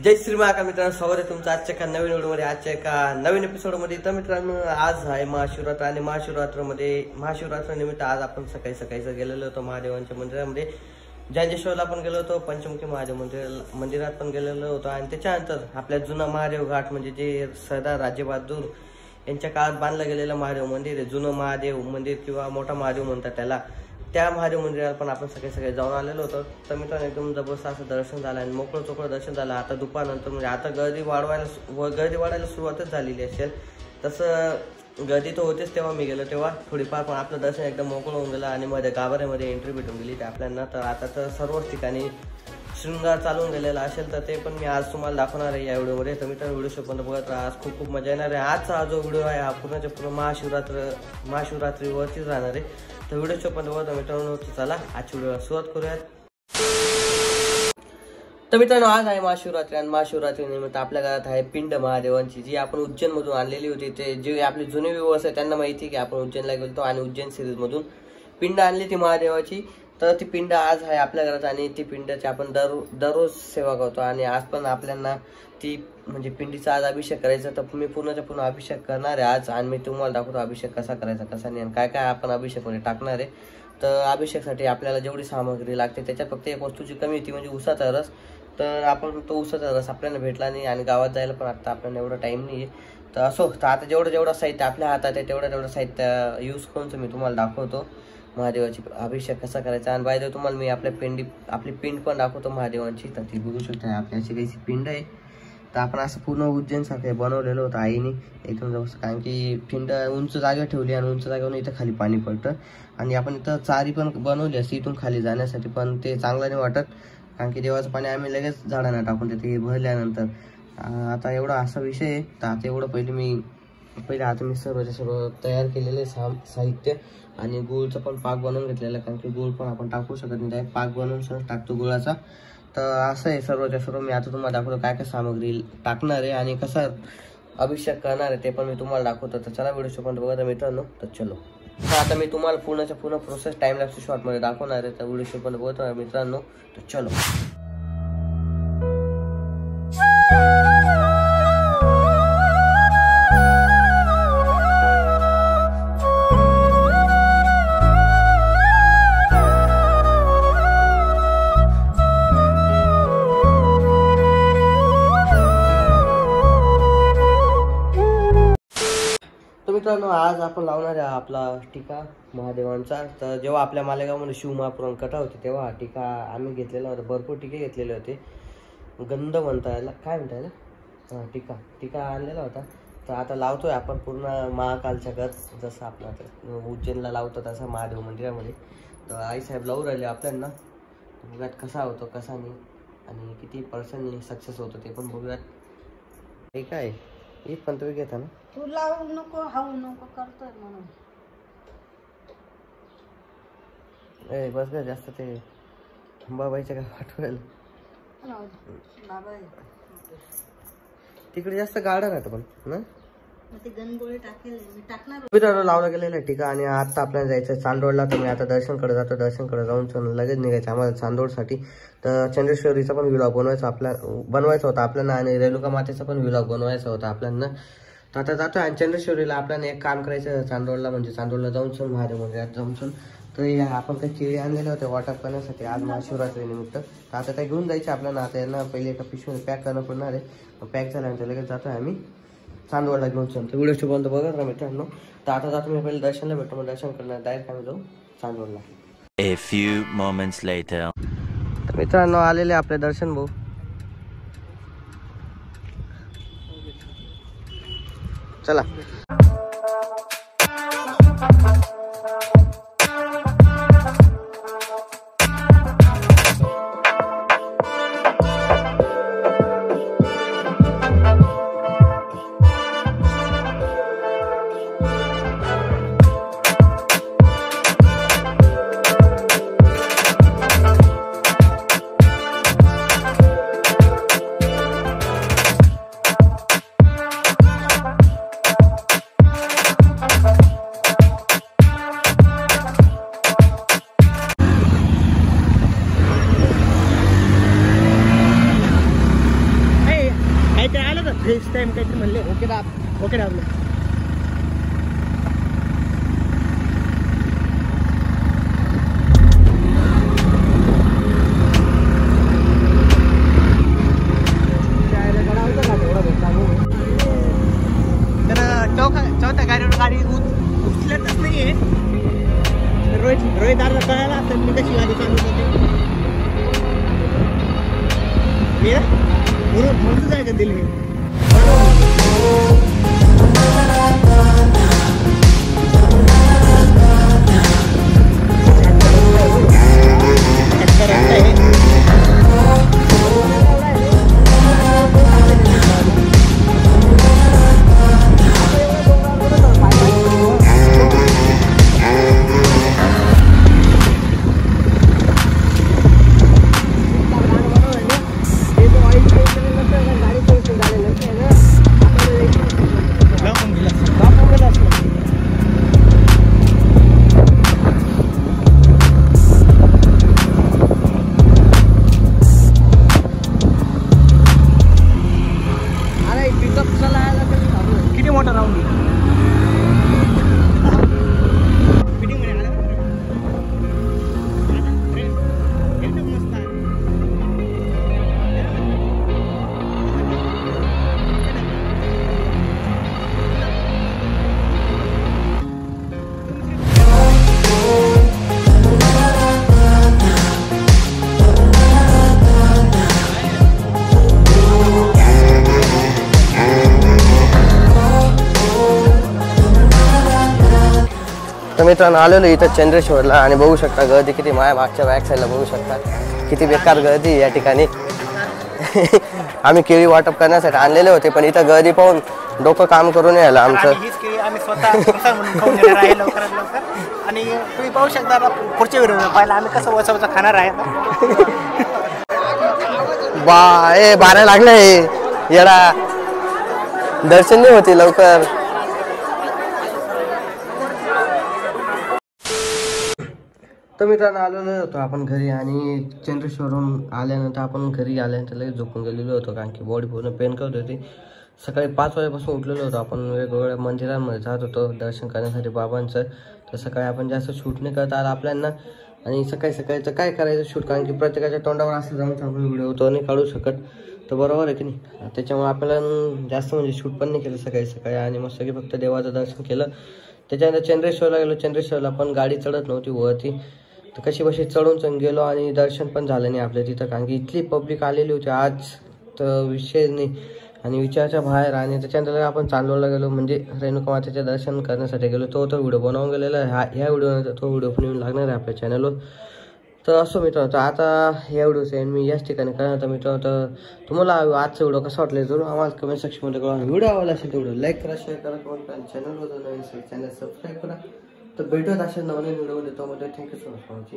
जय श्री महाकाल मित्रांनो, स्वागत आहे तुमचं आजच्या एका नवीन व्हिडिओमध्ये, आजच्या एका नवीन एपिसोडमध्ये। तर मित्रांनो, आज आहे महाशिवरात्र आणि महाशिवरात्र निमित्त आज आपण सकाळी गेलेलो होतो महादेवांच्या मंदिरामध्ये। ज्ञानेश्वरला पण गेलो होतो, पंचमुखी महादेव मंदिरात पण गेलेलो होतो आणि त्याच्यानंतर आपल्या जुना महादेव घाट म्हणजे जे सरदार राजेबहादूर यांच्या काळात बांधलं गेलेलं महादेव मंदिर आहे, जुनं महादेव मंदिर किंवा मोठा महादेव म्हणतात त्याला, त्या महादेव मंदिराला पण आपण सकाळी जाऊन आलेलो होतो। तर मित्रांनो, एकदम जबरदस्त असं दर्शन झालं आणि मोकळं चोकळं दर्शन झालं। आता दुपारनंतर म्हणजे आता गर्दी वाढायला सुरुवातच झालेली असेल, तसं गर्दी तर होतेच तेव्हा मी गेलो तेव्हा थोडीफार, पण आपलं दर्शन एकदम मोकळं होऊन गेलं आणि मध्ये गाभाऱ्यामध्ये एंट्री भेटून गेली ते आपल्याला। तर आता तर सर्वच ठिकाणी शृंगार चालून गेलेला असेल, तर ते पण मी आज तुम्हाला दाखवणार आहे या व्हिडिओमध्ये। तर मित्रांनो, व्हिडिओ शोपर्यंत बघत राहा, आज खूप मजा येणार आहे। आजचा जो व्हिडिओ आहे हा पूर्णच्या पूर्ण महाशिवरात्रीवरतीच राहणार आहे। तर व्हिडिओ शोपर्यंत बघत मित्रांनो, चला आजच्या व्हिडिओला सुरुवात करूयात। तर मित्रांनो, आज आहे महाशिवरात्री आणि महाशिवरात्री निमित्त आपल्या घरात आहे पिंड महादेवांची, जी आपण उज्जैन मधून आणलेली होती। ते जे आपले जुने व्ह्यूअर्स आहे त्यांना माहिती की आपण उज्जैनला गेलो आणि उज्जैन सिरीज मधून पिंड आणली ती महादेवाची। तर ती पिंड आज आहे आपल्या घरात आणि ती पिंडाची आपण दररोज सेवा करतो आणि आज पण आपल्याला ती म्हणजे पिंडीचा आज अभिषेक करायचा। तर मी पूर्णच्या पूर्ण अभिषेक करणार आहे आज आणि मी तुम्हाला दाखवतो अभिषेक कसा करायचा कसा नाही आणि काय काय आपण अभिषेकमध्ये टाकणार आहे। तर अभिषेकसाठी आपल्याला जेवढी सामग्री लागते त्याच्यात फक्त एक वस्तूची कमी होती, म्हणजे उसाचा रस। तर आपण तो उसाचा रस आपल्याला भेटला नाही आणि गावात जायला पण आता आपल्याला एवढा टाइम नाही आहे। तर असो, तर आता जेवढं साहित्य आपल्या हातात आहे तेवढं साहित्य यूज करून मी तुम्हाला दाखवतो महादेवाची अभिषेक कसा करायचा। आणि बाय द वे तुम्हाला मी आपली पिंड पण दाखवतो महादेवांची। तर ती बघू शकता, आपली अशी काही पिंड आहे। तर आपण असं पूर्ण उज्जैन सारखं बनवलेलं होतं आईने एकदम जवळ, कारण की पिंड उंच जागेवर ठेवली आणि उंच जागेवर इथं खाली पाणी पडतं आणि आपण इथं चारी पण बनवली असती इथून खाली जाण्यासाठी, पण ते चांगलं नाही वाटत, कारण की देवाचं पाणी आम्ही लगेच झाडांना टाकून देते भरल्यानंतर। आता एवढा असा विषय आहे। तर आता एवढं पहिले मी सर्व तयार केलेले साहित्य आणि गुळचा पण पाक बनवून घेतलेला, कारण की गुळ पण आपण टाकू शकत नाही, डायरेक्ट पाक बनवून टाकतो गुळाचा। तर असं आहे सर्व मी आता तुम्हाला दाखवतो काय काय सामग्री टाकणार आहे आणि कसा अभिषेक करणार आहे ते पण मी तुम्हाला दाखवतो। तर चला व्हिडिओ पण बघा मित्रांनो, तर चलो। तर आता मी तुम्हाला पूर्णच्या पूर्ण प्रोसेस टाइम लॅप्स शॉर्टमध्ये दाखवणार आहे। तर व्हिडिओ पण बघतो मित्रांनो, तर चलो। मित्रांनो, आज आपण लावणार आहे आपला टीका महादेवांचा। तर जेव्हा आपल्या मालेगावमध्ये शिवमहापुराण कथा होती तेव्हा हा टीका आम्ही घेतलेला होता, भरपूर टीके घेतलेले होते। गंध म्हणता याला, काय म्हणता याला, टीका आणलेला होता। तर आता लावतोय आपण पूर्ण महाकालच्या गत, जसं आपला उज्जैनला लावतो तसा महादेव मंदिरामध्ये। तर आईसाहेब लावू राहिले आपल्याला, बघूयात कसा होतो कसा नाही आणि किती पर्सेंटनी सक्सेस होतो ते पण बघूयात। हे काय एक पण तुम्ही घेता ना, तू लावू नको हाऊ नको करतोय म्हणून। ए बस ग, जास्त ते बाबाईच्या काय पाठवायला तिकडे जास्त गाडा राहतो पण ना, ते गणगोळे टाकेल मी टाकणार मित्रांनो। लावला गेलेला ठिका आणि आता आपल्याला जायचं चांदोडला। तर मी आता दर्शनकडे जातो, दर्शनकडे जाऊन लगेच निघायचं आम्हाला चांदोडसाठी। तर चंद्रेश्वरीचा पण व्लॉग बनवायचा होता आपल्याला आणि रेणुका मातेचा पण व्लॉग बनवायचा होता आपल्याला। तर आता जातो आणि चंद्रेश्वरीला आपल्याला एक काम करायचं चांदोडला, म्हणजे चांदोडला जाऊन महादेव मंदिरात जाऊन। तर आपण काही केळी आणलेले होते वाटप करण्यासाठी आज महाशिवरात्री निमित्त। तर आता त्या घेऊन जायचे आपल्याला, आता यांना पहिले एका पिशवीमध्ये पॅक करणं पडणार आहे। पॅक झाल्यानंतर लगेच जातो आम्ही चांदोडला घेऊन चल। तर व्हिडिओ बंद बघा ना मित्रांनो। तर आता जातो मी पहिले दर्शनला भेटतो, मग दर्शन करणार डायरेक्ट आम्ही जाऊ चांदोडला। A few moments later. तर मित्रांनो, आलेले आपले दर्शन भाऊ, चला। ओके दाब. ओके दाबलं. चौथ्या गाडीवर गाडी उचलतच नाहीये. रोहित दादा कळायला असेल मी कशी गाडी चालू करते. म्हणून जाय का दिल्ली. किती मोठा राऊंड फिटिंग मध्ये आला एकदम मस्त आहे. तर मित्रांनो आलेलो इथं चंद्रेश्वरला आणि बघू शकता गर्दी किती. माझ्या मागच्या बॅक साईडला बघू शकता किती बेकार गर्दी या ठिकाणी. आम्ही केळी वाटप करण्यासाठी आणलेले होते पण इथं गर्दी पाहून डोकं काम करून यायला आमचं. आम्ही स्वतः म्हणून खाऊन घेणार आहे लवकरात लवकर. आणि तुम्ही पाहू शकता पुढच्या व्हिडिओ पाहिला आम्ही कसं वचवचं खाणार आहे. बारा लागलंय येडा. दर्शन नाही होते लवकर. तर मित्रांनो आलेलो होतो आपण घरी आणि चंद्रेश्वरहून आल्यानंतर आपण घरी आल्यानंतर लगेच झोपून गेलेलो होतो कारण की बॉडी पूर्ण पेन करत होती. सकाळी 5 वाजेपासून उठलेलो होतो. आपण वेगवेगळ्या मंदिरांमध्ये जात होतो दर्शन करण्यासाठी बाबांचं. तर सकाळी आपण जास्त शूट नाही करता आलं आपल्याला. आणि सकाळी सकाळीचं काय करायचं शूट कारण की प्रत्येकाच्या तोंडावर असं जाऊन आपण व्हिडिओ तो नाही काढू शकत. तर बरोबर आहे की नाही. त्याच्यामुळे आपल्याला जास्त म्हणजे शूट पण नाही केलं सकाळी सकाळी. आणि मग सगळी फक्त देवाचं दर्शन केलं. त्याच्यानंतर चंद्रेश्वरला गेलो. चंद्रेश्वरला पण गाडी चढत नव्हती वरती. तर कशी बशी चढून गेलो आणि दर्शन पण झालं नाही आपल्या तिथं कारण की इथली पब्लिक आलेली होती आज. तर विषय नाही आणि विचाराच्या बाहेर. आणि त्याच्यानंतर आपण चांदवडला गेलो म्हणजे रेणुका मातेचे दर्शन करण्यासाठी गेलो. तो व्हिडिओ बनवून गेलेला आहे. ह्या व्हिडिओनंतर तो व्हिडिओ पण येऊन लागणार आहे आपल्या चॅनलवर. तर असो मित्रांनो तर आता या व्हिडिओचं एंड मी याच ठिकाणी करणार. तर मित्रांनो तर तुम्हाला आजचा व्हिडिओ कसा वाटला जरूर आम्हाला कमेंट सेक्शनमध्ये कळवा. व्हिडिओ आवडला असेल तर व्हिडिओ लाईक करा, शेअर करा, कमेंट करा. चॅनलवर नवीन चॅनल सबस्क्राईब करा. तर भेटूयात अशा नवीन व्हिडिओमध्ये. तो मध्ये थँक्यू सो मच.